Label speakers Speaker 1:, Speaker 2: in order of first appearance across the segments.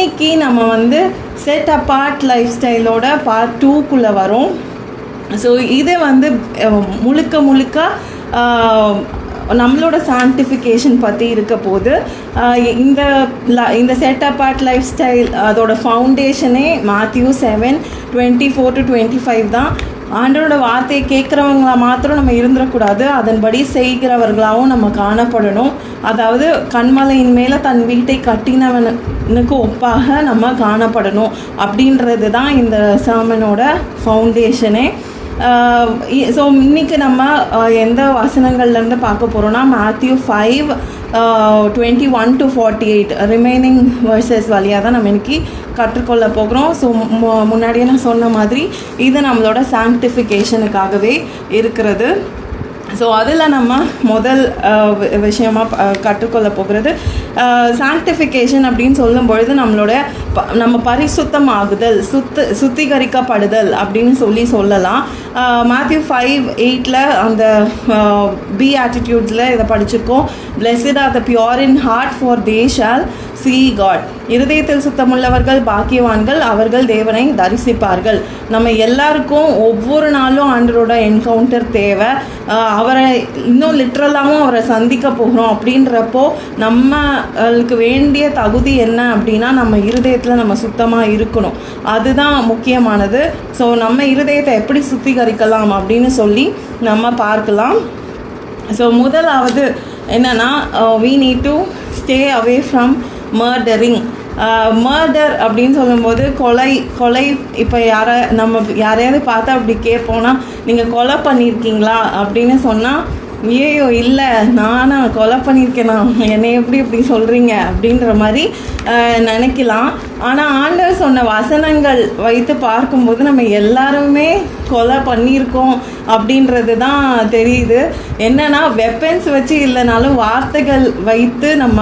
Speaker 1: இன்றைக்கி நம்ம வந்து செட் அப்பார்ட் லைஃப் ஸ்டைலோட பார்ட் 2க்குள்ளே வரோம். ஸோ இது வந்து முழுக்க நம்மளோட சான்டிஃபிகேஷன் பற்றி இருக்க போது இந்த செட் அப்பார்ட் லைஃப் ஸ்டைல் அதோட ஃபவுண்டேஷனே Matthew 7:24-25 தான். ஆண்டவரோட வார்த்தையை கேட்குறவங்களா மாத்திரம் நம்ம இருந்துடக்கூடாது, அதன்படி செய்கிறவர்களாகவும் நம்ம காணப்படணும். அதாவது கண்மலையின் மேலே தன் வீட்டை கட்டினவனுக்கு ஒப்பாக நம்ம காணப்படணும் அப்படின்றது தான் இந்த சர்மனோட ஃபவுண்டேஷனே. ஸோ இன்றைக்கி நம்ம எந்த வசனங்கள்லேருந்து பார்க்க போகிறோன்னா Matthew 5:21-48 ரிமைனிங் வேர்சஸ் வழியாக தான் நம்ம இன்றைக்கி கற்றுக்கொள்ள போகிறோம். ஸோ முன்னாடியே நான் சொன்ன மாதிரி இது நம்மளோட சாங்டிஃபிகேஷனுக்காகவே இருக்கிறது. ஸோ அதில் நம்ம முதல் விஷயமாக கற்றுக்கொள்ள போகிறது சாங்டிஃபிகேஷன் அப்படின்னு சொல்லும் பொழுது நம்ம பரிசுத்தமாகுதல், சுத்திகரிக்கப்படுதல் அப்படின்னு சொல்லலாம். Matthew 5:8 அந்த பி ஆட்டிடியூட்ஸில் இதை படிச்சிருக்கோம். Blessed are the pure in heart, for they shall see God. இருதயத்தில் சுத்தமுள்ளவர்கள் பாக்கியவான்கள், அவர்கள் தேவனை தரிசிப்பார்கள். நம்ம எல்லாருக்கும் ஒவ்வொரு நாளும் ஆண்டவரோட என்கவுண்டர் தேவை. அவரை இன்னும் லிட்ரலாகவும் அவரை சந்திக்க போகிறோம். அப்படின்றப்போ நம்மளுக்கு வேண்டிய தகுதி என்ன அப்படின்னா நம்ம இருதயத்தில் நம்ம சுத்தமாக இருக்கணும். அதுதான் முக்கியமானது. ஸோ நம்ம இருதயத்தை எப்படி சுத்திகரிக்கலாம் அப்படின்னு சொல்லி நம்ம பார்க்கலாம். ஸோ முதலாவது என்னென்னா we need to stay away from murdering. Murder அப்படின்னு சொல்லும்போது கொலை இப்போ யாரையாவது பார்த்தா அப்படி கேட்போன்னா நீங்கள் கொலை பண்ணியிருக்கீங்களா அப்படின்னு சொன்னால் ஐயோ இல்லை நானா கொலை பண்ணியிருக்கேனா, என்னை இப்படி சொல்கிறீங்க அப்படின்ற மாதிரி நினைக்கலாம். ஆனால் ஆண்டவர் சொன்ன வசனங்கள் வைத்து பார்க்கும்போது நம்ம எல்லாருமே கொலை பண்ணியிருக்கோம் அப்படின்றது தான் தெரியுது. என்னென்னா வெப்பன்ஸ் வச்சு இல்லைனாலும் வார்த்தைகள் வைத்து நம்ம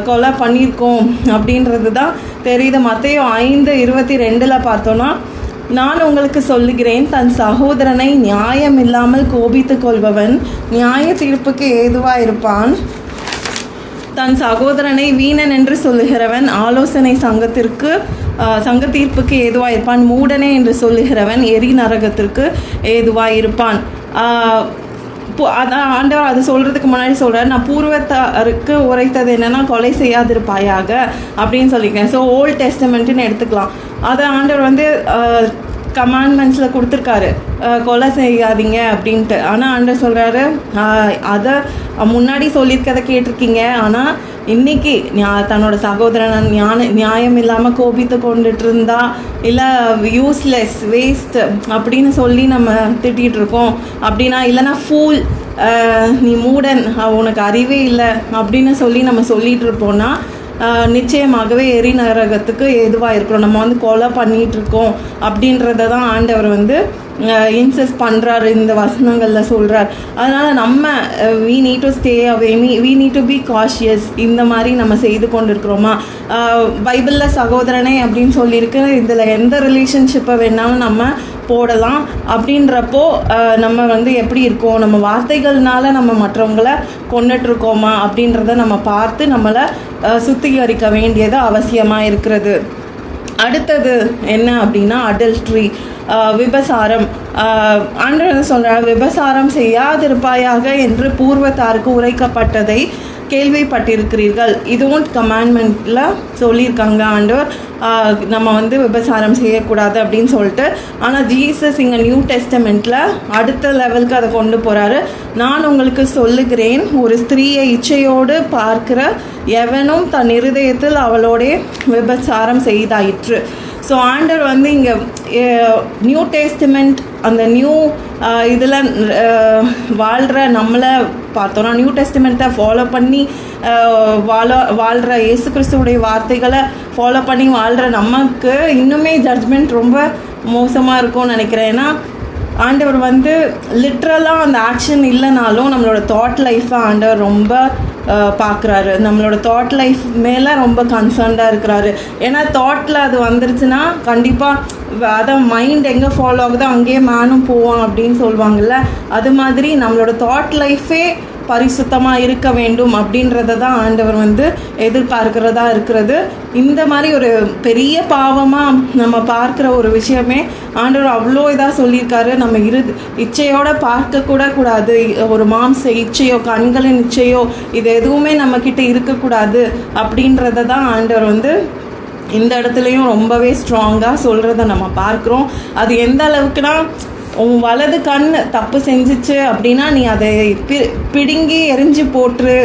Speaker 1: கொலை பண்ணியிருக்கோம் அப்படின்றது தான் தெரியுது. மத்தேயு 5:22 பார்த்தோன்னா, நான் உங்களுக்கு சொல்லுகிறேன், தன் சகோதரனை நியாயம் இல்லாமல் கோபித்து கொள்பவன் நியாய தீர்ப்புக்கு ஏதுவாக இருப்பான். தன் சகோதரனை வீணன் என்று சொல்லுகிறவன் ஆலோசனை சங்க தீர்ப்புக்கு ஏதுவாக இருப்பான். மூடனே என்று சொல்லுகிறவன் எரி நரகத்திற்கு ஏதுவாக இருப்பான். அதான் ஆண்டவர் அது சொல்கிறதுக்கு முன்னாடி சொல்கிறார், நான் பூர்வத்தாருக்கு உரைத்தது என்னென்னா கொலை செய்யாதிருப்பாயாக அப்படின்னு சொல்லிக்கிறேன். ஸோ ஓல்ட் டெஸ்டமெண்ட்டுன்னு எடுத்துக்கலாம். அதை ஆண்டவர் வந்து கமாண்ட்மெண்ட்ஸில் கொடுத்துருக்காரு, கொலை செய்யாதீங்க அப்படின்ட்டு. ஆனால் ஆண்டவர் சொல்கிறாரு, அதை முன்னாடி சொல்லியிருக்கதை கேட்டிருக்கீங்க, ஆனால் இன்றைக்கி தன்னோட சகோதரன் நியாயம் இல்லாமல் கோபித்து கொண்டுட்டு இருந்தா, இல்லை யூஸ்லெஸ் வேஸ்ட் அப்படின்னு சொல்லி நம்ம திட்டிகிட்ருக்கோம் அப்படின்னா, இல்லைனா ஃபூல் நீ மூடன் உனக்கு அறிவே இல்லை அப்படின்னு சொல்லி நம்ம சொல்லிகிட்டு இருப்போம்னா நிச்சயமாகவே எரி நரகத்துக்கு ஏதுவாக இருக்கிறோம். நம்ம வந்து கொலை பண்ணிகிட்ருக்கோம் அப்படின்றத தான் ஆண்டவர் வந்து இன்சஸ்ட் பண்ணுறாரு, இந்த வசனங்களில் சொல்கிறார். அதனால் நம்ம we need to stay away, we need to be cautious. இந்த மாதிரி நம்ம செய்து கொண்டு இருக்கிறோமா? பைபிளில் சகோதரனே அப்படின்னு சொல்லியிருக்கு. இதில் எந்த ரிலேஷன்ஷிப்பை வேணாலும் நம்ம போடலாம். அப்படின்றப்போ நம்ம வந்து எப்படி இருக்கோம், நம்ம வார்த்தைகள்னால நம்ம மற்றவங்களை கொண்டுட்ருக்கோமா அப்படின்றத நம்ம பார்த்து நம்மளை சுத்திகரிக்க வேண்டியது அவசியமாக இருக்கிறது. அடுத்தது என்ன அப்படின்னா அடல்ட்ரி, விபசாரம். ஆண்டவர் சொல்கிறார், விபசாரம் செய்யாதிருப்பாயாக என்று பூர்வத்தாருக்கு உரைக்கப்பட்டதை கேள்விப்பட்டிருக்கிறீர்கள். இதுவும் கமாண்ட்மெண்ட்டில் சொல்லியிருக்காங்க ஆண்டவர், நம்ம வந்து விபசாரம் செய்யக்கூடாது அப்படின்னு சொல்லிட்டு. ஆனால் ஜீசஸ் இங்கே நியூ டெஸ்டமெண்ட்டில் அடுத்த லெவலுக்கு அதை கொண்டு போகிறாரு. நான் உங்களுக்கு சொல்லுகிறேன், ஒரு ஸ்திரீயை இச்சையோடு பார்க்கிற எவனும் தன் இருதயத்தில் அவளோடே விபசாரம் செய்தாயிற்று. ஸோ ஆண்டவர் வந்து இங்கே நியூ டெஸ்டமெண்ட் அந்த நியூ இதில் வாழ்கிற நம்மளை பார்த்தோன்னா, நியூ டெஸ்டமெண்ட்டை ஃபாலோ பண்ணி வாழ்கிற இயேசு கிறிஸ்துவுடைய வார்த்தைகளை ஃபாலோ பண்ணி வாழ்கிற நமக்கு இன்னுமே ஜட்ஜ்மெண்ட் ரொம்ப மோசமாக இருக்கும்னு நினைக்கிறேன். ஏன்னா ஆண்டவர் வந்து லிட்ரலாக அந்த ஆக்ஷன் இல்லைனாலும் நம்மளோட தாட் லைஃப்பை ஆண்டவர் ரொம்ப பார்க்குறாரு. நம்மளோட தாட் லைஃப் மேலே ரொம்ப கன்சர்ன்டாக இருக்கிறாரு. ஏன்னா தாட்டில் அது வந்துருச்சுன்னா கண்டிப்பாக அதை மைண்ட் எங்கே ஃபாலோ ஆகுதோ அங்கேயே மேனும் போவான் அப்படின்னு சொல்லுவாங்கள்ல. அது மாதிரி நம்மளோட தாட் லைஃபே பரிசுத்தமாக இருக்க வேண்டும் அப்படின்றத தான் ஆண்டவர் வந்து எதிர்பார்க்கிறதா இருக்கிறது. இந்த மாதிரி ஒரு பெரிய பாவமாக நம்ம பார்க்குற ஒரு விஷயமே ஆண்டவர் அவ்வளோ இதாக சொல்லியிருக்காரு. நம்ம இச்சையோட பார்க்கக்கூட கூடாது. ஒரு மாம்ச இச்சையோ கண்களின் இச்சையோ இது எதுவுமே நம்மக்கிட்ட இருக்கக்கூடாது அப்படின்றத தான் ஆண்டவர் வந்து இந்த இடத்துலையும் ரொம்பவே ஸ்ட்ராங்காக சொல்கிறத நம்ம பார்க்குறோம். அது எந்த அளவுக்குனா, உன் வலது கண் தப்பு செஞ்சிச்சு அப்படின்னா நீ அதை பிடுங்கி எரிஞ்சு போட்டுரு.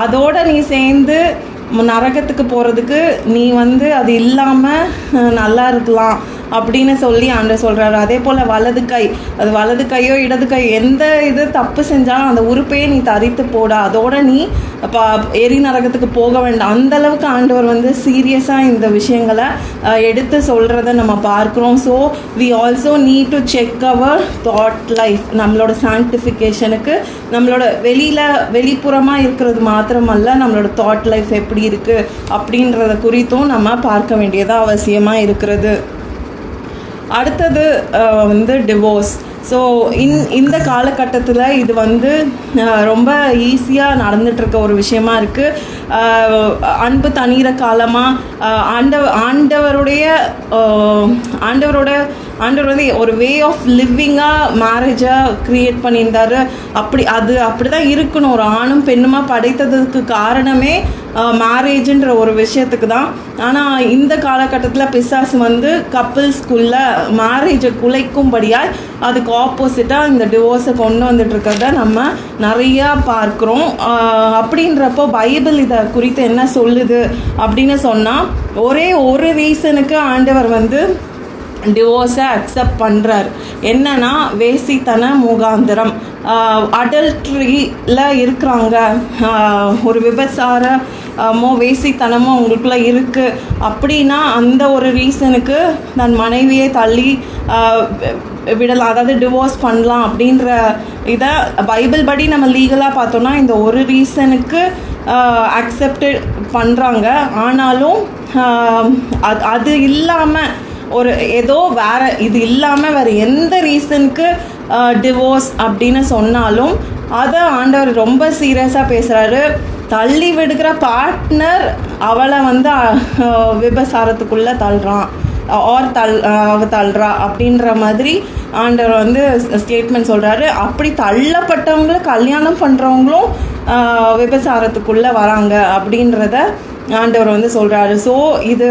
Speaker 1: அதோட நீ சேர்ந்து நரகத்துக்கு போகிறதுக்கு நீ வந்து அது இல்லாமல் நல்லா இருக்கலாம் அப்படின்னு சொல்லி ஆண்டவர் சொல்கிறாரு. அதே போல் வலது கை, அது வலது கையோ இடது கை எந்த இது தப்பு செஞ்சாலும் அந்த உறுப்பையே நீ தரித்து போட, அதோட நீ எரி நரகத்துக்கு போக வேண்டாம். அந்தளவுக்கு ஆண்டவர் வந்து சீரியஸாக இந்த விஷயங்களை எடுத்து சொல்கிறத நம்ம பார்க்குறோம். So we also need to check our thought life. நம்மளோட சாங்டிஃபிகேஷனுக்கு நம்மளோட வெளிப்புறமாக இருக்கிறது மாத்திரமல்ல, நம்மளோட தாட் லைஃப் எப்படி இருக்குது அப்படின்றத குறித்தும் நம்ம பார்க்க வேண்டியதாக அவசியமாக இருக்கிறது. அடுத்தது வந்து டிவோர்ஸ். ஸோ இந்த காலகட்டத்தில் இது வந்து ரொம்ப ஈஸியாக நடந்துகிட்ருக்க ஒரு விஷயமா இருக்குது. அன்பு தனிகிற காலமாக ஆண்டவர் வந்து ஒரு வே ஆஃப் லிவிங்காக மேரேஜை க்ரியேட் பண்ணியிருந்தார். அப்படி தான் இருக்கணும். ஒரு ஆணும் பெண்ணுமா படைத்ததுக்கு காரணமே மேரேஜுன்ற ஒரு விஷயத்துக்கு தான். ஆனால் இந்த காலகட்டத்தில் பிசாசு வந்து கப்பிள்ஸ்குள்ள மேரேஜை குலைக்கும்படியாக அதுக்கு ஆப்போசிட்டாக இந்த டிவோர்ஸை கொண்டு வந்துட்டு இருக்கிறத நம்ம நிறையா பார்க்குறோம். அப்படின்றப்போ பைபிள் இதை குறித்து என்ன சொல்லுது அப்படின்னு சொன்னால், ஒரே ஒரு ரீசனுக்கு ஆண்டவர் வந்து டிவோர்ஸை அக்செப்ட் பண்ணுறார். என்னன்னா வேசித்தன முகாந்திரம். அடல்ட்ரியில் இருக்கிறாங்க, ஒரு விபச்சாரமோ வேசித்தனமோ அவங்களுக்குள்ள இருக்குது அப்படின்னா அந்த ஒரு ரீசனுக்கு தன் மனைவியை தள்ளி விடலாம், அதாவது டிவோர்ஸ் பண்ணலாம் அப்படின்ற இதை பைபிள் படி நம்ம லீகலாக பார்த்தோன்னா இந்த ஒரு ரீசனுக்கு அக்செப்டட் பண்ணுறாங்க. ஆனாலும் அது இல்லாமல் ஒரு ஏதோ இது இல்லாமல் வேறு எந்த ரீசனுக்கு டிவோர்ஸ் அப்படின்னு சொன்னாலும் அதை ஆண்டவர் ரொம்ப சீரியஸாக பேசுகிறாரு. தள்ளி விடுகிற பார்ட்னர் அவளை வந்து விபசாரத்துக்குள்ளே தள்ளுறான் அவ தள்ளுறா அப்படின்ற மாதிரி ஆண்டவர் வந்து ஸ்டேட்மெண்ட் சொல்கிறாரு. அப்படி தள்ளப்பட்டவங்களை கல்யாணம் பண்ணுறவங்களும் விபசாரத்துக்குள்ளே வராங்க அப்படின்றத ஆண்டவர் வந்து சொல்கிறாரு. ஸோ இது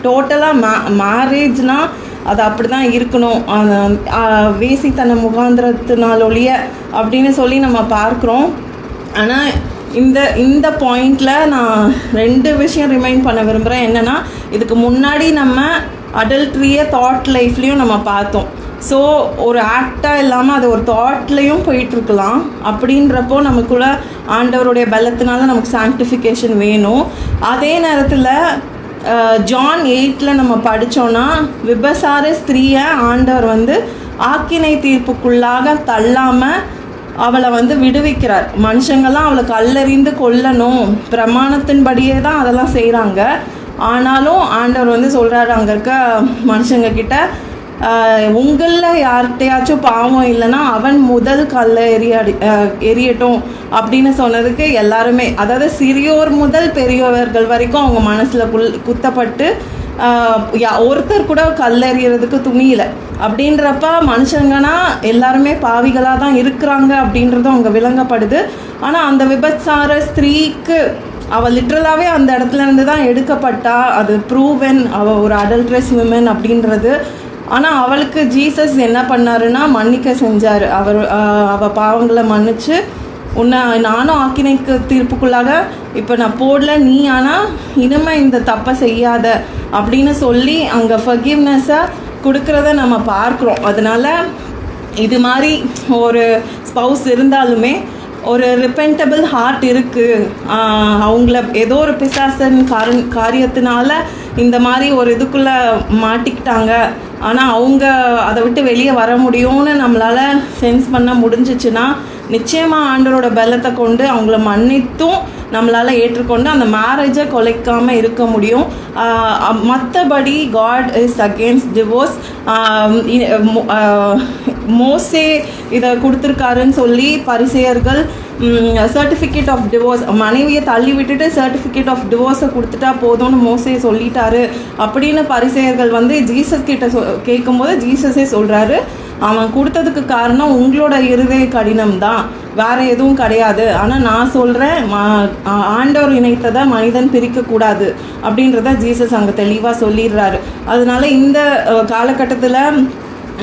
Speaker 1: டோட்டலாக மேரேஜ்னால் அது அப்படி தான் இருக்கணும், வேசித்தன முகாந்திரத்தினாலொழிய அப்படின்னு சொல்லி நம்ம பார்க்குறோம். ஆனால் இந்த பாயிண்டில் நான் 2 விஷயம் ரிமைண்ட் பண்ண விரும்புகிறேன். என்னென்னா, இதுக்கு முன்னாடி நம்ம அடல்ட்ரியை தாட் லைஃப்லேயும் நம்ம பார்த்தோம். ஸோ ஒரு ஆக்டாக இல்லாமல் அது ஒரு தாட்லேயும் போயிட்டுருக்கலாம். அப்படின்றப்போ நமக்குள்ள ஆண்டவருடைய பலத்தினால நமக்கு சாங்டிஃபிகேஷன் வேணும். அதே நேரத்தில் ஜான் 8 நம்ம படித்தோன்னா விபசார ஸ்திரீயை ஆண்டவர் வந்து ஆக்கினை தீர்ப்புக்குள்ளாக தள்ளாமல் அவளை வந்து விடுவிக்கிறார். மனுஷங்கள்லாம் அவளை கல்லறிந்து கொல்லணும், பிரமாணத்தின்படியே தான் அதெல்லாம் செய்கிறாங்க. ஆனாலும் ஆண்டவர் வந்து சொல்கிறாரு அங்கே இருக்க மனுஷங்க கிட்ட, உங்களில் யார்கிட்டையாச்சும் பாவம் இல்லைன்னா அவன் முதல் கல்லை எரியட்டும் அப்படின்னு சொன்னதுக்கு எல்லாருமே, அதாவது சிறியோர் முதல் பெரியவர்கள் வரைக்கும் அவங்க மனசில் குத்தப்பட்டு ஒருத்தர் கூட கல்லெறிகிறதுக்கு துணியில. அப்படின்றப்ப மனுஷங்கன்னா எல்லாருமே பாவிகளாக தான் இருக்கிறாங்க அப்படின்றதும் அவங்க விளங்கப்படுது. ஆனால் அந்த விபச்சார ஸ்திரீக்கு அவள் லிட்ரலாகவே அந்த இடத்துல இருந்து தான் எடுக்கப்பட்டா, அது ப்ரூவன் அவள் ஒரு அடல்ட்ரஸ் விமன் அப்படின்றது. ஆனால் அவளுக்கு ஜீசஸ் என்ன பண்ணாருன்னா மன்னிக்க செஞ்சார். அவள் பாவங்களை மன்னிச்சு, உன்னை நானும் ஆக்கினைக்கு தீர்ப்புக்குள்ளாக இப்போ நான் போடல, நீ ஆனால் இனிமேல் இந்த தப்பை செய்யாத அப்படின்னு சொல்லி அங்கே ஃபர்கிவ்னஸை கொடுக்குறத நம்ம பார்க்குறோம். அதனால் இது மாதிரி ஒரு ஸ்பவுஸ் இருந்தாலுமே ஒரு ரிப்பென்டபிள் ஹார்ட் இருக்குது, அவங்கள ஏதோ ஒரு பிசாசன் காரியத்தினால இந்த மாதிரி ஒரு இதுக்குள்ளே மாட்டிக்கிட்டாங்க, ஆனால் அவங்க அதை விட்டு வெளியே வர முடியும்னு நம்மளால் சென்ஸ் பண்ண முடிஞ்சிச்சுன்னா நிச்சயமாக ஆண்டவரோட பலத்தை கொண்டு அவங்கள மன்னித்தும் நம்மளால் ஏற்றுக்கொண்டு அந்த மேரேஜை கொலைக்காமல் இருக்க முடியும். மற்றபடி காட் இஸ் அகேன்ஸ்ட் டிவோர்ஸ். மோசே இதை கொடுத்துருக்காருன்னு சொல்லி பரிசேயர்கள் சர்டிஃபிகேட் ஆஃப் டிவோர்ஸ், மனைவியை தள்ளி விட்டுட்டு சர்டிஃபிகேட் ஆஃப் டிவோர்ஸை கொடுத்துட்டா போதும்னு மோசே சொல்லிட்டாரு அப்படின்னு பரிசேயர்கள் வந்து ஜீசஸ் கிட்ட கேட்கும்போது ஜீசஸே சொல்கிறாரு, அவன் கொடுத்ததுக்கு காரணம் உங்களோட இருதய கடினம் தான், வேறு எதுவும் கிடையாது. ஆனால் நான் சொல்கிறேன், ஆண்டவர் இணைத்ததை மனிதன் பிரிக்கக்கூடாது அப்படின்றத ஜீசஸ் அங்கே தெளிவாக சொல்லிடுறாரு. அதனால இந்த காலகட்டத்தில்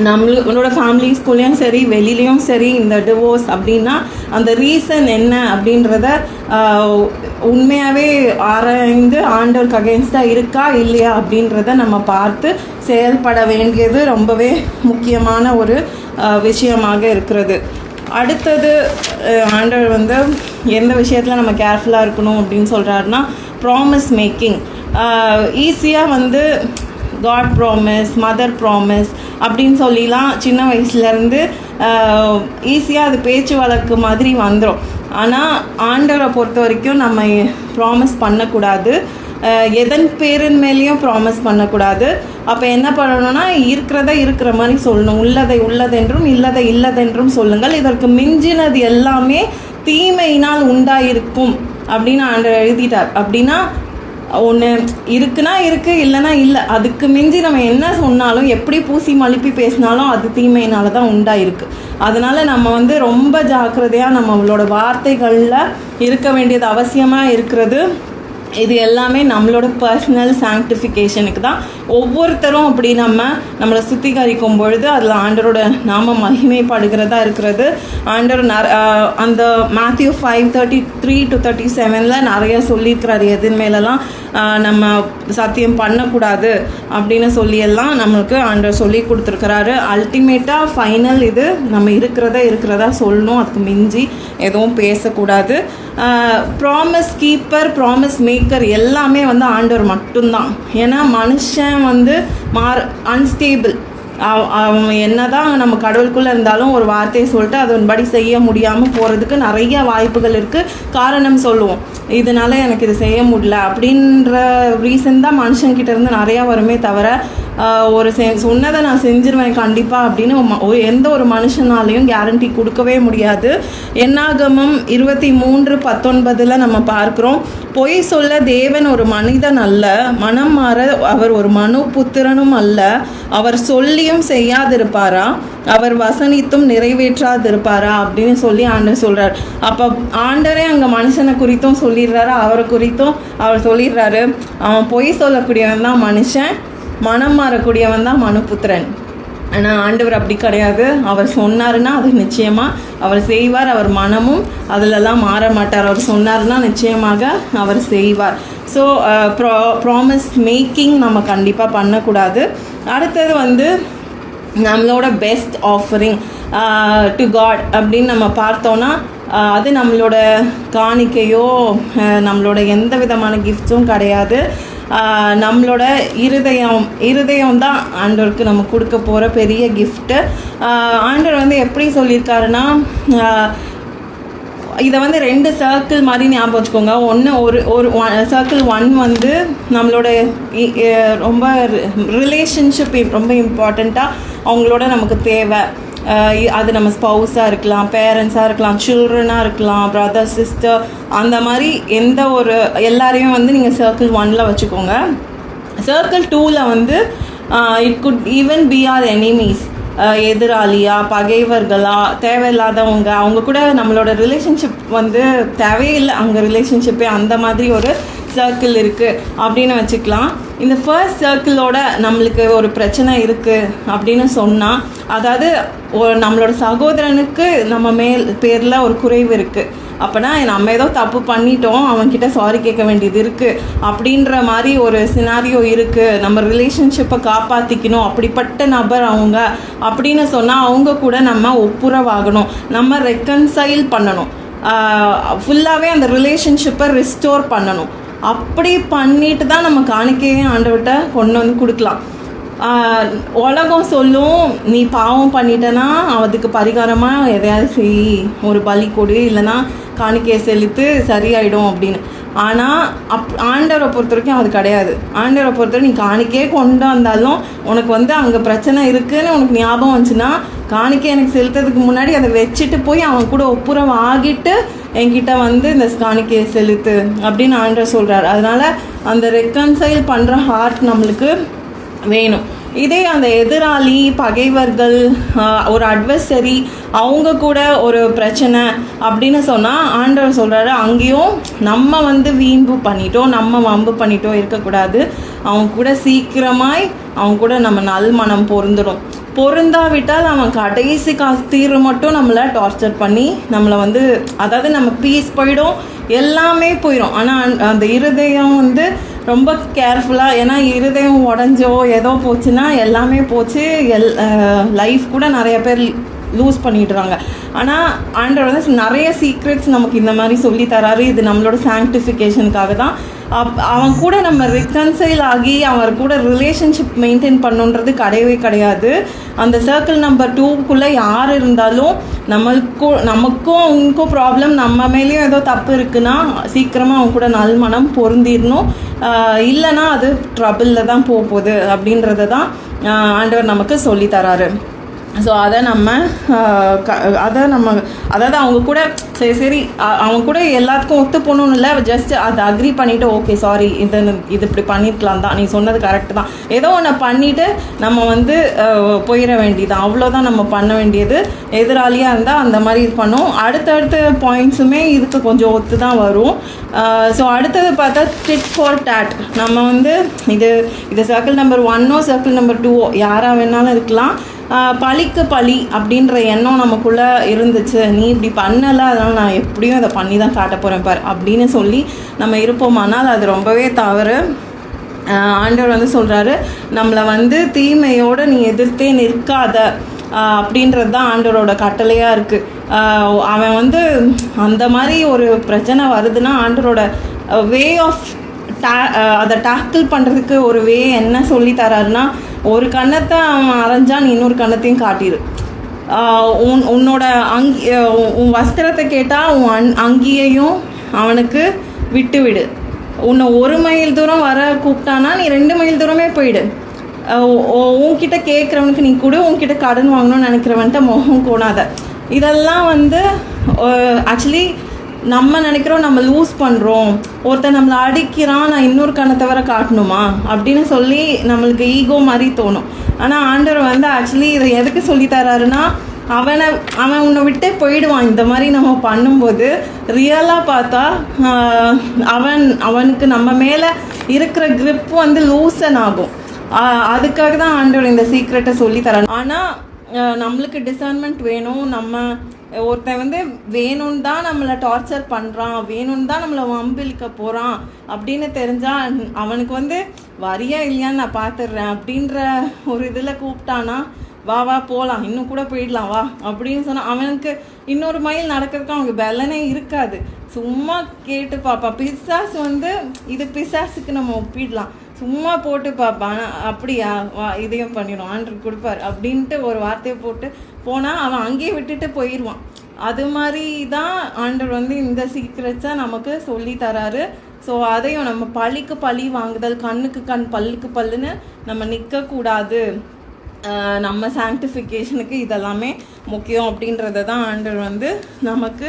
Speaker 1: நம்மளோட ஃபேமிலிஸ்குள்ளேயும் சரி வெளியிலையும் சரி இந்த டிவோர்ஸ் அப்படின்னா அந்த ரீசன் என்ன அப்படின்றத உண்மையாகவே ஆராய்ந்து ஆண்டவருக்கு அகென்ஸ்டாக இருக்கா இல்லையா அப்படின்றத நம்ம பார்த்து செயல்பட வேண்டியது ரொம்பவே முக்கியமான ஒரு விஷயமாக இருக்கிறது. அடுத்தது ஆண்டவர் வந்து எந்த விஷயத்தில் நம்ம கேர்ஃபுல்லாக இருக்கணும் அப்படின்னு சொல்கிறாருன்னா ப்ராமிஸ் மேக்கிங். ஈஸியாக வந்து காட் ப்ராமிஸ், மதர் ப்ராமிஸ் அப்படின்னு சொல்லிலாம் சின்ன வயசுலேருந்து ஈஸியாக அது பேச்சு வழக்கு மாதிரி வந்துடும். ஆனால் ஆண்டவரை பொறுத்த வரைக்கும் நம்ம ப்ராமிஸ் பண்ணக்கூடாது, எதன் பேரின் மேலேயும் ப்ராமிஸ் பண்ணக்கூடாது. அப்போ என்ன பண்ணணும்னா இருக்கிறத இருக்கிற மாதிரி சொல்லணும். உள்ளதை உள்ளதென்றும் இல்லதை இல்லதென்றும் சொல்லுங்கள், இதற்கு மிஞ்சினது எல்லாமே தீமையினால் உண்டாயிருக்கும் அப்படின்னு ஆண்டவர் எழுதிட்டார். அப்படின்னா ஒன்று இருக்குன்னா இருக்குது, இல்லைனா இல்லை. அதுக்கு மிஞ்சி நம்ம என்ன சொன்னாலும் எப்படி பூசி மழுப்பி பேசினாலும் அது தீமையினால தான் உண்டாயிருக்கு. அதனால் நம்ம வந்து ரொம்ப ஜாக்கிரதையாக நம்மளோட வார்த்தைகளில் இருக்க வேண்டியது அவசியமாக இருக்கிறது. இது எல்லாமே நம்மளோட பர்சனல் சாங்டிஃபிகேஷனுக்கு தான். ஒவ்வொருத்தரும் அப்படி நம்மளை சுத்திகரிக்கும் பொழுது அதில் ஆண்டரோட நாம மகிமைப்படுகிறதா இருக்கிறது. ஆண்டவர் அந்த மேத்யூ 5:33-37 நிறைய சொல்லியிருக்கிறாரு எது மேலெல்லாம் நம்ம சத்தியம் பண்ணக்கூடாது அப்படின்னு சொல்லியெல்லாம் நம்மளுக்கு ஆண்டவர் சொல்லி கொடுத்துருக்கிறாரு. அல்டிமேட்டாக ஃபைனல் இது நம்ம இருக்கிறதா சொல்லணும், அதுக்கு மிஞ்சி எதுவும் பேசக்கூடாது. ப்ராமிஸ் கீப்பர், ப்ராமிஸ் மேக்கர் எல்லாமே வந்து ஆண்டவர் மட்டும்தான். ஏன்னா மனுஷன் வந்து அன்ஸ்டேபிள். அவன் என்ன தான் நம்ம கடவுளுக்குள்ளே இருந்தாலும் ஒரு வார்த்தையை சொல்லிட்டு அதன்படி செய்ய முடியாமல் போகிறதுக்கு நிறைய வாய்ப்புகள் இருக்குது. காரணம் சொல்லுவோம், இதனால் எனக்கு இது செய்ய முடியல அப்படின்ற ரீசன் தான் மனுஷன்கிட்ட இருந்து நிறையா வருமே தவிர ஒரு சொன்னதை நான் செஞ்சிருவேன் கண்டிப்பாக அப்படின்னு எந்த ஒரு மனுஷனாலையும் கேரண்டி கொடுக்கவே முடியாது. என்னாகமம் 23:19 நம்ம பார்க்குறோம், பொய் சொல்ல தேவன் ஒரு மனிதன் அல்ல, மனம் மாற அவர் ஒரு மனு புத்திரனும் அல்ல, அவர் சொல்லியும் செய்யாதிருப்பாரா, அவர் வசனித்தும் நிறைவேற்றாதிருப்பாரா அப்படின்னு சொல்லி ஆண்டவர் சொல்கிறார். அப்போ ஆண்டரே அங்கே மனுஷனை குறித்தும் சொல்லிடுறாரு, அவரை குறித்தும் அவர் சொல்லிடுறாரு, அவன் பொய் சொல்லக்கூடியவன் தான் மனுஷன், மனம் மாறக்கூடியவன் தான் மனுபுத்திரன். ஆனால் ஆண்டவர் அப்படி கிடையாது. அவர் சொன்னாருன்னா அது நிச்சயமாக அவர் செய்வார். அவர் மனமும் அதிலெல்லாம் மாற மாட்டார். அவர் சொன்னார்னா நிச்சயமாக அவர் செய்வார். ஸோ ப்ராமிஸ் மேக்கிங் நம்ம கண்டிப்பாக பண்ணக்கூடாது. அடுத்தது வந்து நம்மளோட பெஸ்ட் ஆஃபரிங் டு காட் அப்படின்னு நம்ம பார்த்தோன்னா அது நம்மளோட காணிக்கையோ நம்மளோட எந்த விதமான கிஃப்ட்ஸும் கிடையாது. நம்மளோட இருதயம் தான் ஆண்டவருக்கு நம்ம கொடுக்க போகிற பெரிய கிஃப்ட்டு. ஆண்டவர் வந்து எப்படி சொல்லியிருக்காருன்னா, இதை வந்து 2 சர்க்கிள் மாதிரி ஞாபகம் வச்சுக்கோங்க. ஒரு சர்க்கிள் 1 வந்து நம்மளோட ரொம்ப ரிலேஷன்ஷிப் ரொம்ப இம்பார்ட்டண்ட்டாக அவங்களோட நமக்கு தேவை. அது நம்ம ஸ்பௌஸாக இருக்கலாம், பேரண்ட்ஸாக இருக்கலாம், சில்ட்ரனாக இருக்கலாம், பிரதர் சிஸ்டர், அந்த மாதிரி எந்த ஒரு எல்லாரையும் வந்து நீங்கள் சர்க்கிள் 1 வச்சுக்கோங்க. சர்க்கிள் 2 வந்து it could even be are enemies, எதிராளியா, பகைவர்களா, தேவையில்லாதவங்க, அவங்க கூட நம்மளோட ரிலேஷன்ஷிப் வந்து தேவையில்லை, அவங்க ரிலேஷன்ஷிப்பே அந்த மாதிரி ஒரு சர்க்கிள் இருக்குது அப்படின்னு வச்சுக்கலாம். இந்த ஃபர்ஸ்ட் சர்க்கிளோட நம்மளுக்கு ஒரு பிரச்சனை இருக்குது அப்படின்னு சொன்னால், அதாவது நம்மளோட சகோதரனுக்கு நம்ம பேரில் ஒரு குறைவு இருக்குது, அப்போனா நம்ம ஏதோ தப்பு பண்ணிட்டோம், அவன்கிட்ட சாரி கேட்க வேண்டியது இருக்குது அப்படின்ற மாதிரி ஒரு சினாரியோ இருக்குது, நம்ம ரிலேஷன்ஷிப்பை காப்பாற்றிக்கணும், அப்படிப்பட்ட நபர் அவங்க அப்படின்னு சொன்னால் அவங்க கூட நம்ம ஒப்புரவாகணும், நம்ம ரெக்கன்சைல் பண்ணணும், ஃபுல்லாகவே அந்த ரிலேஷன்ஷிப்பை ரிஸ்டோர் பண்ணணும். அப்படி பண்ணிட்டு தான் நம்ம காணிக்கையே ஆண்டவர்கிட்ட கொண்டு வந்து கொடுக்கலாம். உலகம் சொல்லும், நீ பாவம் பண்ணிட்டேன்னா அதுக்கு பரிகாரமாக எதையாவது செய், ஒரு பலி கொடு, இல்லைன்னா காணிக்கையை செலுத்து, சரியாயிடும் அப்படின்னு. ஆனால் ஆண்டவரை பொறுத்த வரைக்கும் அது கிடையாது. ஆண்டவரை பொறுத்தவரை நீ காணிக்கையே கொண்டு வந்தாலும் உனக்கு வந்து அங்கே பிரச்சனை இருக்குதுன்னு உனக்கு ஞாபகம் வந்துச்சுன்னா, காணிக்கை எனக்கு செலுத்துறதுக்கு முன்னாடி அதை வச்சுட்டு போய் அவன் கூட ஒப்புரவு ஆகிட்டு என்கிட்ட வந்து இந்த காணிக்கையை செலுத்து அப்படின்னு ஆண்டவர் சொல்கிறார். அதனால் அந்த ரெக்கன்சைல் பண்ணுற ஹார்ட் நம்மளுக்கு வேணும். இதே அந்த எதிராளி, பகைவர்கள், ஒரு அட்வர்சரி, அவங்க கூட ஒரு பிரச்சனை அப்படின்னு சொன்னால் ஆண்டவர் சொல்கிறாரு, அங்கேயும் நம்ம வந்து வீம்பு பண்ணிட்டோம், நம்ம வம்பு பண்ணிட்டோம் இருக்கக்கூடாது. அவங்க கூட சீக்கிரமாய் அவங்க கூட நம்ம நல்மனம் பொருந்தாவிட்டால் அவன் கடைசி காசு தீர மட்டும் நம்மளை டார்ச்சர் பண்ணி நம்மளை வந்து, அதாவது நம்ம பீஸ் போயிடும், எல்லாமே போயிடும். ஆனால் அந்த இருதயம் வந்து ரொம்ப கேர்ஃபுல்லாக, ஏன்னா இருதயம் உடஞ்சோ ஏதோ போச்சுன்னா எல்லாமே போச்சு. லைஃப் கூட நிறைய பேர் லூஸ் பண்ணிடுறாங்க. ஆனால் ஆண்டவர் வந்து நிறைய சீக்ரெட்ஸ் நமக்கு இந்த மாதிரி சொல்லி தராரு. இது நம்மளோட சாங்டிஃபிகேஷனுக்காக தான். அவன் கூட நம்ம ரிகன்சைல் ஆகி அவர் கூட ரிலேஷன்ஷிப் மெயின்டைன் பண்ணுன்றது கிடையாது. அந்த சர்க்கிள் நம்பர் 2க்குள்ளே யார் இருந்தாலும் நமக்கும் அவங்களுக்கும் ப்ராப்ளம், நம்ம மேலேயும் ஏதோ தப்பு இருக்குன்னா சீக்கிரமாக அவங்க கூட நல்மனம் பொருந்திடணும். இல்லைன்னா அது ட்ரபிளில் தான் போகுது அப்படின்றத தான் ஆண்டவர் நமக்கு சொல்லி தராரு. ஸோ அதை நம்ம அதாவது அவங்க கூட சரி அவங்க கூட எல்லாத்துக்கும் ஒத்து போகணுன்னு இல்லை, ஜஸ்ட் அதை அக்ரி பண்ணிவிட்டு ஓகே சாரி இது இப்படி பண்ணியிருக்கலாம் தான், நீ சொன்னது கரெக்டு தான், ஏதோ ஒன்று பண்ணிவிட்டு நம்ம வந்து போயிட வேண்டியதான், அவ்வளோதான் நம்ம பண்ண வேண்டியது. எதிராளியாக இருந்தால் அந்த மாதிரி இது பண்ணோம். அடுத்தடுத்த பாயிண்ட்ஸுமே இதுக்கு கொஞ்சம் ஒத்து தான் வரும். ஸோ அடுத்தது பார்த்தா டிட் ஃபார் டேட். நம்ம வந்து இது சர்க்கிள் நம்பர் 1ஓ சர்க்கிள் நம்பர் 2ஓ யாராக வேணாலும் இருக்கலாம். பழிக்கு பழி அப்படின்ற எண்ணம் நமக்குள்ளே இருந்துச்சு, நீ இப்படி பண்ணலை அதனால் நான் எப்படியும் இதை பண்ணி தான் காட்ட போகிறேன் பார் அப்படின்னு சொல்லி நம்ம இருப்போமானால் அது ரொம்பவே தவறு. ஆண்டவர் வந்து சொல்கிறாரு, நம்மளை வந்து தீமையோடு நீ எதிர்த்தே நிற்காத அப்படின்றது தான் ஆண்டவரோட கட்டளையாக இருக்குது. அவன் வந்து அந்த மாதிரி ஒரு பிரச்சனை வருதுன்னா ஆண்டவரோட வே ஆஃப் அதை டேக்கிள் பண்ணுறதுக்கு ஒரு வே என்ன சொல்லி தராருன்னா, ஒரு கன்னத்தை அவன் அரைஞ்சான், இன்னொரு கன்னத்தையும் காட்டிடு. உன்னோட உன் வஸ்திரத்தை கேட்டால் உன் அங்கியையும் அவனுக்கு விட்டுவிடு. உன்னை 1 மைல் தூரம் வர கூப்பிட்டானா நீ 2 மைல் தூரமே போயிடு. உன்கிட்ட கேட்குறவனுக்கு நீ கொடு, உன்கிட்ட கடன் வாங்கணும்னு நினைக்கிறவன்ட்ட முகம் கோணாத. இதெல்லாம் வந்து ஆக்சுவலி நம்ம நினைக்கிறோம் நம்ம லூஸ் பண்ணுறோம், ஒருத்தர் நம்மளை அடிக்கிறான், நான் இன்னொரு கணத்தை வர காட்டணுமா அப்படின்னு சொல்லி நம்மளுக்கு ஈகோ மாதிரி தோணும். ஆனால் ஆண்டவர் வந்து ஆக்சுவலி இதை எதுக்கு சொல்லித்தராருன்னா, அவன் உன்னை விட்டே போயிடுவான். இந்த மாதிரி நம்ம பண்ணும்போது ரியலாக பார்த்தா அவனுக்கு நம்ம மேலே இருக்கிற கிரிப் வந்து லூசன் ஆகும். அதுக்காக தான் ஆண்டவர் இந்த சீக்ரெட்டை சொல்லித்தராரு. ஆனால் நம்மளுக்கு டிசர்ன்மெண்ட் வேணும். நம்ம ஒருத்தன் வந்து வேணும்னு தான் நம்மளை டார்ச்சர் பண்ணுறான், வேணும்னு தான் நம்மளை வம்பிழுக்க போகிறான் அப்படின்னு தெரிஞ்சால் அவனுக்கு வந்து வரியா இல்லையான்னு நான் பார்த்துடுறேன் அப்படின்ற ஒரு இதில் கூப்பிட்டானா, வா போகலாம், இன்னும் கூட போயிடலாம் வா அப்படின்னு சொன்னால் அவனுக்கு இன்னொரு மைல் நடக்கிறதுக்கு அவனுக்கு பலனே இருக்காது. சும்மா கேட்டு பாப்பா. பிசாசு வந்து இது பிசாசுக்கு நம்ம ஒப்பிடலாம், சும்மா போட்டு பார்ப்பான், அப்படியா வா இதையும் பண்ணிடும் ஆண்டர் கொடுப்பார் அப்படின்ட்டு ஒரு வார்த்தையை போட்டு போனால் அவன் அங்கேயே விட்டுட்டு போயிடுவான். அது மாதிரி தான் ஆண்டர் வந்து இந்த சீக்ரெட்ஸை நமக்கு சொல்லி தராரு. ஸோ அதையும் நம்ம பழிக்கு பழி வாங்குதல், கண்ணுக்கு கண் பல்லுக்கு பல்லுன்னு நம்ம நிற்கக்கூடாது. நம்ம சாங்டிஃபிகேஷனுக்கு இதெல்லாமே முக்கியம் அப்படின்றத தான் ஆண்டர் வந்து நமக்கு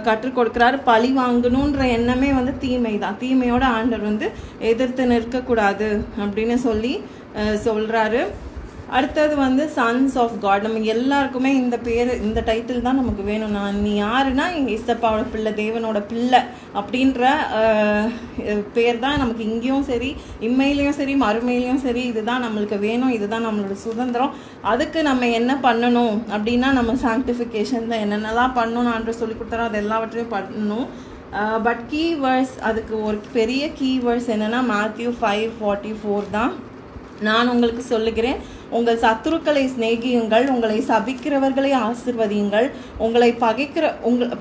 Speaker 1: கற்றுக் கொடுக்குறாரு. பழி வாங்கணுன்ற எண்ணமே வந்து தீமை தான். தீமையோட ஆண்டர் வந்து எதிர்த்து நிற்கக்கூடாது அப்படின்னு சொல்லி சொல்கிறாரு. அடுத்தது வந்து சன்ஸ் ஆஃப் காட். நம்ம எல்லாருக்குமே இந்த பேர், இந்த டைட்டில் தான் நமக்கு வேணும். நீ யாருன்னா இயேசப்பாவோட பிள்ளை, தேவனோட பிள்ளை அப்படின்ற பேர் தான் நமக்கு இங்கேயும் சரி, இம்மையிலையும் சரி, மறுமையிலையும் சரி, இதுதான் நம்மளுக்கு வேணும், இதுதான் நம்மளோட சுதந்திரம். அதுக்கு நம்ம என்ன பண்ணணும் அப்படின்னா, நம்ம சாங்டிஃபிகேஷனில் என்னென்னலாம் பண்ணணும்னு ஆண்டவர் சொல்லி கொடுத்தாரோ அது எல்லாவற்றையும் பண்ணணும். பட் கீவேர்ட்ஸ், அதுக்கு ஒரு பெரிய கீவேர்ட்ஸ் என்னென்னா Matthew 5:44 தான். நான் உங்களுக்கு சொல்லுகிறேன், உங்கள் சத்துருக்களை சிநேகியுங்கள், உங்களை சபிக்கிறவர்களை ஆசிர்வதியுங்கள், உங்களை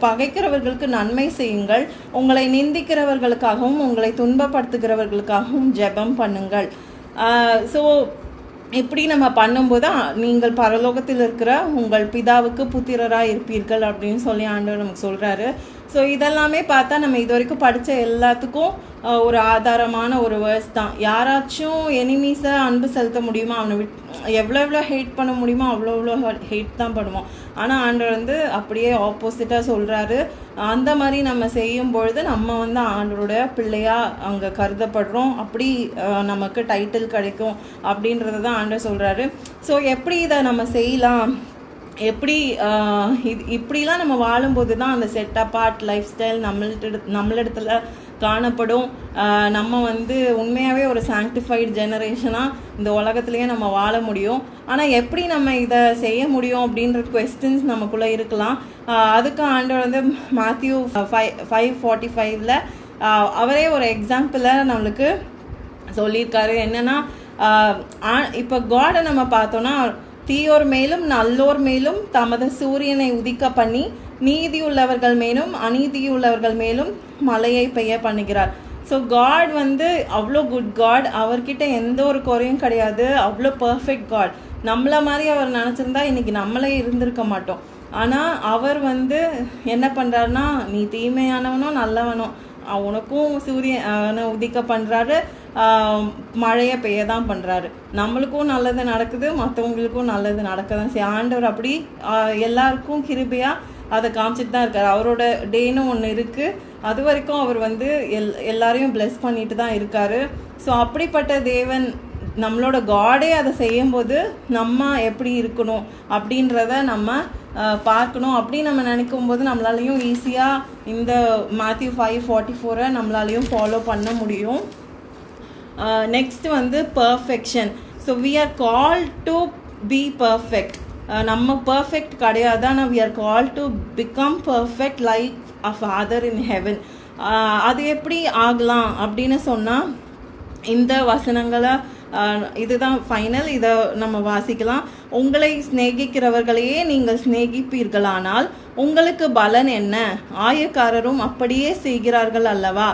Speaker 1: பகைக்கிறவர்களுக்கு நன்மை செய்யுங்கள், உங்களை நிந்திக்கிறவர்களுக்காகவும் உங்களை துன்பப்படுத்துகிறவர்களுக்காகவும் ஜெபம் பண்ணுங்கள். ஸோ இப்படி நம்ம பண்ணும்போது நீங்கள் பரலோகத்தில் இருக்கிற உங்கள் பிதாவுக்கு புத்திரராக இருப்பீர்கள் அப்படின்னு சொல்லி ஆண்டவர் நமக்கு சொல்கிறாரு. ஸோ இதெல்லாமே பார்த்தா நம்ம இது வரைக்கும் படித்த எல்லாத்துக்கும் ஒரு ஆதாரமான ஒரு வேர்ஸ் தான். யாராச்சும் எனிமீஸை அன்பு செலுத்த முடியுமா, அவனை எவ்வளோ ஹேட் பண்ண முடியுமோ அவ்வளோ ஹேட் தான் பண்ணுவோம். ஆனால் ஆண்டவர் வந்து அப்படியே ஆப்போசிட்டாக சொல்கிறாரு. அந்த மாதிரி நம்ம செய்யும் பொழுது நம்ம வந்து ஆண்டவருடைய பிள்ளையாக அங்கே கருதப்படுறோம், அப்படி நமக்கு டைட்டில் கிடைக்கும் அப்படின்றத தான் ஆண்டவர் சொல்கிறாரு. ஸோ எப்படி இதை நம்ம செய்யலாம், எப்படி இப்படிலாம் நம்ம வாழும்போது தான் அந்த செட் அப்பார்ட் லைஃப் ஸ்டைல் நம்மளிடத்துல காணப்படும். நம்ம வந்து உண்மையாகவே ஒரு சாங்டிஃபைடு ஜெனரேஷனாக இந்த உலகத்துலேயே நம்ம வாழ முடியும். ஆனால் எப்படி நம்ம இதை செய்ய முடியும் அப்படின்ற கொஸ்டின்ஸ் நமக்குள்ளே இருக்கலாம். அதுக்கு ஆண்டவர் வந்து மேத்யூ 5:45 அவரே ஒரு எக்ஸாம்பிளை நம்மளுக்கு சொல்லியிருக்காரு. என்னென்னா இப்போ காடை நம்ம பார்த்தோன்னா தீயோர் மேலும் நல்லோர் மேலும் தமது சூரியனை உதிக்க பண்ணி நீதியுள்ளவர்கள் மேலும் அநீதியுள்ளவர்கள் மேலும் மழையை பெய்ய பண்ணுகிறார். ஸோ காட் வந்து அவ்வளோ குட் காட், அவர்கிட்ட எந்த ஒரு குறையும் கிடையாது, அவ்வளோ பர்ஃபெக்ட் காட். நம்மளை மாதிரி அவர் நினச்சிருந்தா இன்றைக்கி நம்மளே இருந்திருக்க மாட்டோம். ஆனால் அவர் வந்து என்ன பண்ணுறாருனா, நீ தீமையானவனோ நல்லவனோ உனக்கும் சூரியனை உதிக்க பண்ணுறாரு, மழையை பெய்ய தான் பண்ணுறாரு. நம்மளுக்கும் நல்லது நடக்குது, மற்றவங்களுக்கும் நல்லது நடக்க தான் செய்ய. ஆண்டவர் அப்படி எல்லாருக்கும் கிருபையாக அதை காமிச்சிட்டு தான் இருக்கார். அவரோட டேன்னு ஒன்று இருக்குது, அது வரைக்கும் அவர் வந்து எல்லாரையும் பிளெஸ் பண்ணிட்டு தான் இருக்கார். ஸோ அப்படிப்பட்ட தேவன் நம்மளோட காடே அதை செய்யும்போது நம்ம எப்படி இருக்கணும் அப்படின்றத நம்ம பார்க்கணும். அப்படி நம்ம நினைக்கும் போது நம்மளாலையும் ஈஸியாக இந்த மேத்யூ 5:44 நம்மளாலையும் ஃபாலோ பண்ண முடியும். நெக்ஸ்ட் வந்து perfection. So we are called to be perfect. நம்ம பர்ஃபெக்ட் கிடையாது, ஆனால் we are called to become perfect like a father in heaven. அது எப்படி ஆகலாம் அப்படின்னு சொன்னால் இந்த வசனங்களை இதுதான் ஃபைனல், இதை நம்ம வாசிக்கலாம். உங்களை சிநேகிக்கிறவர்களையே நீங்கள் சிநேகிப்பீர்களானால் உங்களுக்கு பலன் என்ன? ஆயக்காரரும் அப்படியே செய்கிறார்கள் அல்லவா?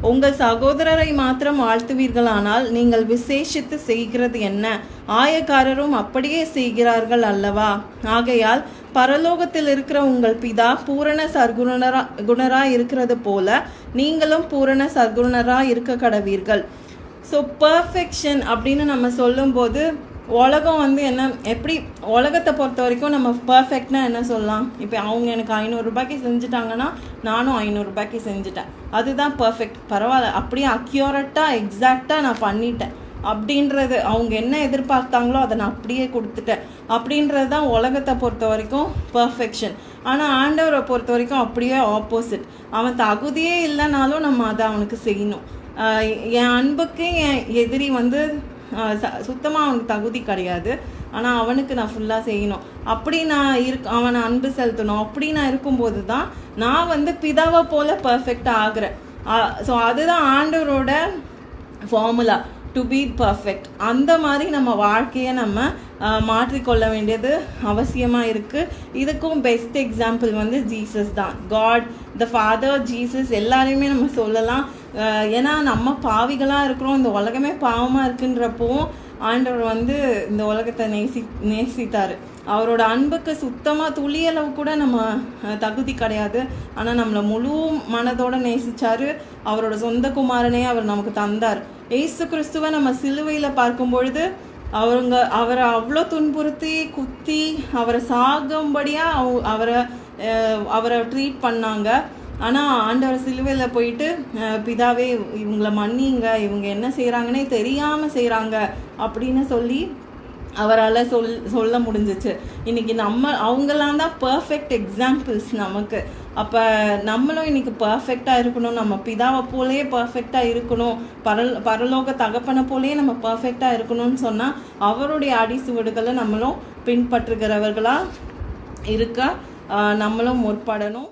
Speaker 1: உங்கள் சகோதரரை மாத்திரம் வாழ்த்துவீர்களானால் நீங்கள் விசேஷித்து செய்கிறது என்ன? ஆயக்காரரும் அப்படியே செய்கிறார்கள் அல்லவா? ஆகையால் பரலோகத்தில் இருக்கிற உங்கள் பிதா பூரண சர்க்குணரா இருக்கிறது போல நீங்களும் பூரண சர்க்குணரா இருக்க கடவீர்கள். ஸோ பர்ஃபெக்ஷன் அப்படின்னு நம்ம சொல்லும்போது உலகம் வந்து என்ன, எப்படி உலகத்தை பொறுத்த வரைக்கும் நம்ம பர்ஃபெக்ட்னா என்ன சொல்லலாம்? இப்போ அவங்க எனக்கு 500 ரூபாய்க்கு செஞ்சுட்டாங்கன்னா நானும் 500 ரூபாய்க்கு செஞ்சுட்டேன், அதுதான் பர்ஃபெக்ட். பரவாயில்ல, அப்படியே அக்யூரேட்டாக எக்ஸாக்டாக நான் பண்ணிட்டேன் அப்படின்றது, அவங்க என்ன எதிர்பார்த்தாங்களோ அதை நான் அப்படியே கொடுத்துட்டேன் அப்படின்றது தான் உலகத்தை பொறுத்த வரைக்கும் பர்ஃபெக்ஷன். ஆனால் ஆண்டவரை பொறுத்த வரைக்கும் அப்படியே ஆப்போசிட். அவன் தகுதியே இல்லைனாலும் நம்ம அதை அவனுக்கு செய்யணும். என் அன்புக்கு என் எதிரி வந்து சுத்தமாக அவனுக்கு தகுதி கிடையாது, ஆனால் அவனுக்கு நான் ஃபுல்லாக செய்யணும், அப்படி நான் அவனை அன்பு செலுத்தணும். அப்படி நான் இருக்கும்போது தான் நான் வந்து பிதாவை போல் பர்ஃபெக்டாக ஆகிறேன். ஸோ அதுதான் ஆண்டவரோட ஃபார்முலா, டு பி பர்ஃபெக்ட். அந்த மாதிரி நம்ம வாழ்க்கையை நம்ம மாற்றிக்கொள்ள வேண்டியது அவசியமாக இருக்குது. இதுக்கும் பெஸ்ட் எக்ஸாம்பிள் வந்து ஜீசஸ் தான். காட் த ஃபாதர், ஜீசஸ் எல்லாரையுமே நம்ம சொல்லலாம். ஏன்னா நம்ம பாவிகளாக இருக்கிறோம், இந்த உலகமே பாவமாக இருக்குன்றப்போ ஆண்டவர் வந்து இந்த உலகத்தை நேசித்தார். அவரோட அன்புக்கு சுத்தமாக துளியளவு கூட நம்ம தகுதி கிடையாது, ஆனால் நம்மளை முழு மனதோடு நேசித்தார். அவரோட சொந்த குமாரனே அவர் நமக்கு தந்தார். ஏசு கிறிஸ்துவை நம்ம சிலுவையில் பார்க்கும் பொழுது அவரை அவ்வளோ துன்புறுத்தி குத்தி அவரை சாகும்படியாக அவரை ட்ரீட் பண்ணாங்க. ஆனால் ஆண்டவர் சிலுவையில் போயிட்டு பிதாவே இவங்களை மன்னிங்க, இவங்க என்ன செய்கிறாங்கன்னே தெரியாமல் செய்கிறாங்க அப்படின்னு சொல்லி அவரால் சொல்ல முடிஞ்சிச்சு. இன்றைக்கி அவங்களாம் தான் பர்ஃபெக்ட் எக்ஸாம்பிள்ஸ் நமக்கு. அப்போ நம்மளும் இன்றைக்கி பர்ஃபெக்டாக இருக்கணும், நம்ம பிதாவை போலேயே பர்ஃபெக்டாக இருக்கணும், பரலோக தகப்பனை போலேயே நம்ம பர்ஃபெக்டாக இருக்கணும்னு சொன்னால் அவருடைய அடிசுவடுகளை நம்மளும் பின்பற்றுகிறவர்களாக இருக்க நம்மளும் முற்படணும்.